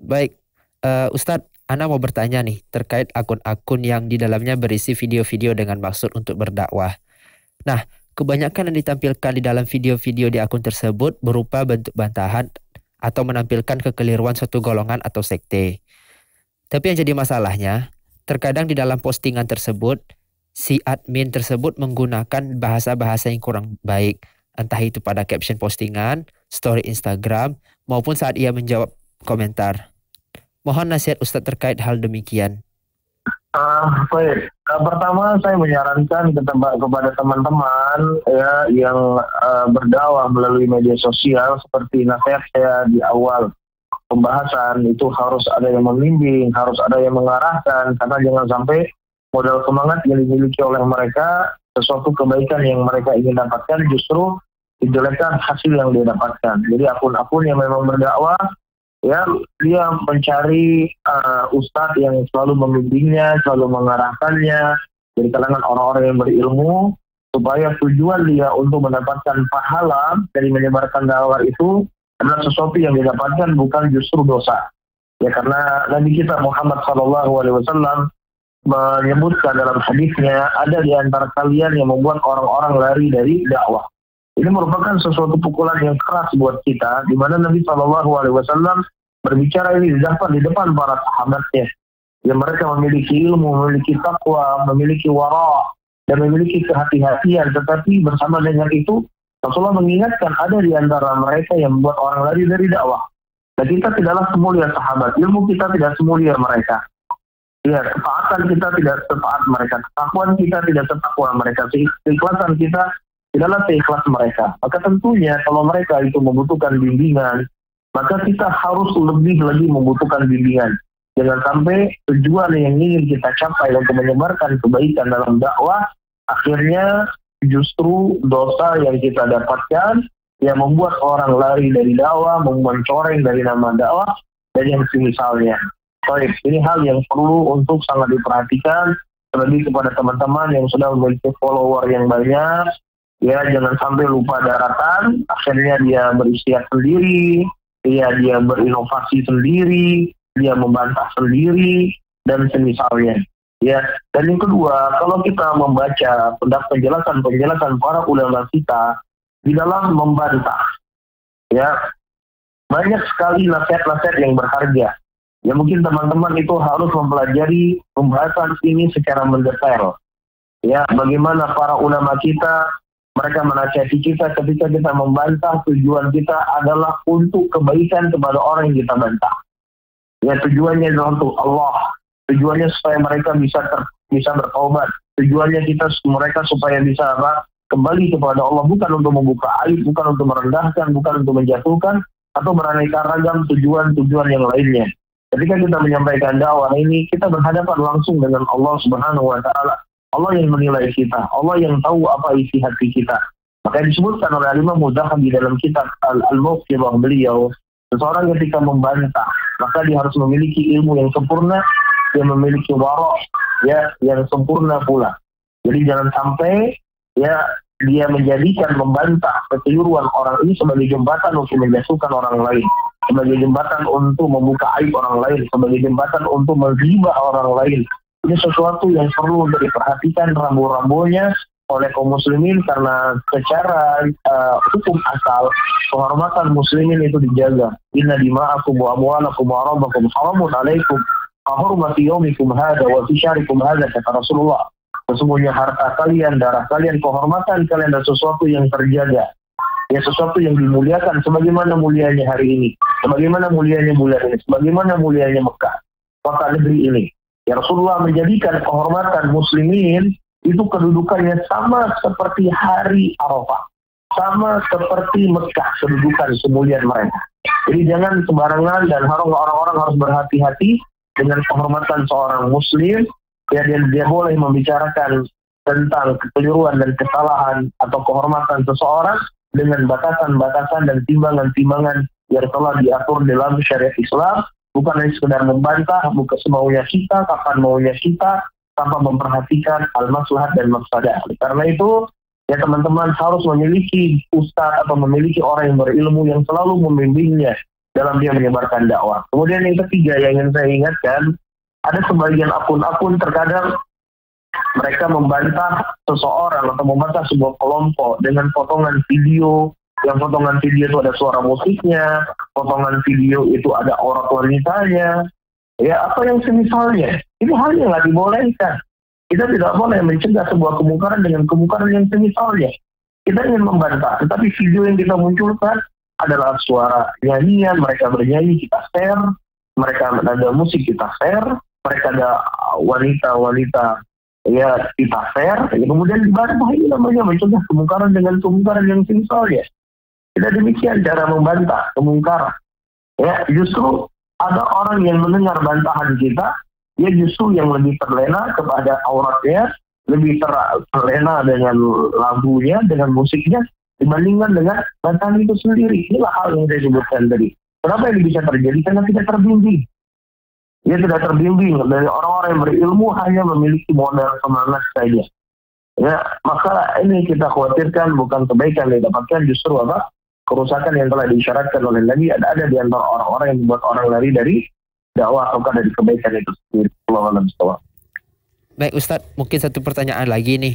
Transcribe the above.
Baik, Ustadz, Ana mau bertanya nih terkait akun-akun yang di dalamnya berisi video-video dengan maksud untuk berdakwah. Nah, kebanyakan yang ditampilkan di dalam video-video di akun tersebut berupa bentuk bantahan atau menampilkan kekeliruan suatu golongan atau sekte. Tapi yang jadi masalahnya, terkadang di dalam postingan tersebut, si admin tersebut menggunakan bahasa-bahasa yang kurang baik, entah itu pada caption postingan, story Instagram, maupun saat ia menjawab komentar. Mohon nasihat Ustadz terkait hal demikian. Baik. Pertama saya menyarankan kepada teman-teman ya yang berdakwah melalui media sosial, seperti nasihat saya di awal pembahasan, itu harus ada yang membimbing, harus ada yang mengarahkan, karena jangan sampai modal semangat yang dimiliki oleh mereka, sesuatu kebaikan yang mereka ingin dapatkan justru dijelekkan hasil yang dia dapatkan. Jadi akun-akun yang memang berdakwah, ya dia mencari ustadz yang selalu membimbingnya, selalu mengarahkannya dari kalangan orang-orang yang berilmu, supaya tujuan dia untuk mendapatkan pahala dari menyebarkan dakwah itu adalah sesuatu yang didapatkan, bukan justru dosa. Ya, karena Nabi kita Muhammad SAW menyebutkan dalam hadisnya, ada di antara kalian yang membuat orang-orang lari dari dakwah. Ini merupakan sesuatu pukulan yang keras buat kita, di mana Nabi SAW berbicara ini di depan para sahabatnya, yang mereka memiliki ilmu, memiliki takwa, memiliki wara, dan memiliki kehati-hatian. Tetapi bersama dengan itu, Rasulullah mengingatkan ada di antara mereka yang membuat orang lari dari dakwah. Dan kita tidaklah semulia sahabat, ilmu kita tidak semulia mereka. Ya, ketaatan kita tidak setaat mereka, ketakwaan kita tidak setakwa mereka, keikhlasan kita tidaklah seikhlas mereka. Maka tentunya kalau mereka itu membutuhkan bimbingan, maka kita harus lebih lagi membutuhkan bimbingan. Jangan sampai tujuan yang ingin kita capai untuk menyebarkan kebaikan dalam dakwah, akhirnya justru dosa yang kita dapatkan yang membuat orang lari dari dakwah, mencoreng dari nama dakwah, dan yang semisalnya. Baik, ini hal yang perlu untuk sangat diperhatikan, terlebih kepada teman-teman yang sudah memiliki follower yang banyak. Ya, jangan sampai lupa daratan, akhirnya dia beristiak sendiri, dia berinovasi sendiri, dia membantah sendiri, dan semisalnya. Ya, dan yang kedua, kalau kita membaca penjelasan para ulama kita di dalam membantah, ya banyak sekali nasihat-nasihat yang berharga. Ya, mungkin teman-teman itu harus mempelajari pembahasan ini secara mendetail. Ya, bagaimana para ulama kita, mereka menasihati kita ketika kita membantah, tujuan kita adalah untuk kebaikan kepada orang yang kita bantah. Ya, tujuannya adalah untuk Allah. Tujuannya supaya mereka bisa bertaubat. Tujuannya mereka supaya bisa kembali kepada Allah, bukan untuk membuka aib, bukan untuk merendahkan, bukan untuk menjatuhkan, atau beraneka ragam tujuan-tujuan yang lainnya. Ketika kita menyampaikan dakwah ini, kita berhadapan langsung dengan Allah Subhanahu wa Ta'ala. Allah yang menilai kita, Allah yang tahu apa isi hati kita. Maka disebutkan oleh Imam Muzahab di dalam kitab Al-Mawqidhah beliau, seseorang ketika membantah, maka dia harus memiliki ilmu yang sempurna, dia memiliki wara, ya, yang sempurna pula. Jadi jangan sampai ya dia menjadikan membantah kekeliruan orang ini sebagai jembatan untuk menjatuhkan orang lain, sebagai jembatan untuk membuka aib orang lain, sebagai jembatan untuk menghibah orang lain. Ini sesuatu yang perlu untuk diperhatikan rambu-rambunya oleh kaum muslimin, karena secara hukum asal kehormatan muslimin itu dijaga. Inna dima'akum wa amwalakum wa arabakum haramun alaikum kahurmati yaumikum hadha wa fi syarikum hadha, kata Rasulullah. Sesungguhnya harta kalian, darah kalian, kehormatan kalian dan sesuatu yang terjaga. Ya, sesuatu yang dimuliakan sebagaimana mulianya hari ini, sebagaimana mulianya bulan ini, sebagaimana mulianya Mekah, kota negeri ini. Ya, Rasulullah menjadikan kehormatan muslimin itu kedudukannya sama seperti hari Arafah, sama seperti Mekah kedudukan kemuliaan mereka. Jadi jangan sembarangan, dan orang-orang harus berhati-hati dengan kehormatan seorang muslim. Ya, dia boleh membicarakan tentang kekeliruan dan kesalahan atau kehormatan seseorang dengan batasan-batasan dan timbangan-timbangan yang telah diatur dalam syariat Islam, bukan hanya sekedar membantah, bukan semaunya kita, kapan maunya kita, tanpa memperhatikan al-maslahat dan mafsadah. Karena itu, ya teman-teman harus memiliki ustaz atau memiliki orang yang berilmu yang selalu membimbingnya, dalam dia menyebarkan dakwah. Kemudian yang ketiga yang ingin saya ingatkan, ada sebagian akun-akun terkadang mereka membantah seseorang atau membantah sebuah kelompok dengan potongan video, yang potongan video itu ada suara musiknya, potongan video itu ada aurat wanitanya, ya apa yang semisalnya. Ini hal yang nggak dibolehkan. Kita tidak boleh mencegah sebuah kemungkaran dengan kemungkaran yang semisalnya. Kita ingin membantah, tetapi video yang kita munculkan adalah suara nyanyian, mereka bernyanyi, kita share, mereka ada musik, kita share, mereka ada wanita-wanita, ya kita share, ya, kemudian dibantah. Ini namanya mencegah kemungkaran dengan kemungkaran yang semisalnya. Tidak demikian cara membantah kemungkaran. Ya, justru ada orang yang mendengar bantahan kita, dia justru yang lebih terlena kepada auratnya, lebih terlena dengan lagunya, dengan musiknya, dibandingkan dengan bantahan itu sendiri. Inilah hal yang saya sebutkan tadi. Kenapa ini bisa terjadi? Karena tidak terbimbing. Dia tidak terbimbing dari orang-orang yang berilmu, hanya memiliki modal semangat saja. Ya, maka ini kita khawatirkan bukan kebaikan yang didapatkan, justru apa? Kerusakan yang telah diisyaratkan oleh Nabi ada di antara orang-orang yang membuat orang lari dari dakwah atau dari kebaikan itu sendiri. Allah Alam. Baik Ustadz, mungkin satu pertanyaan lagi nih.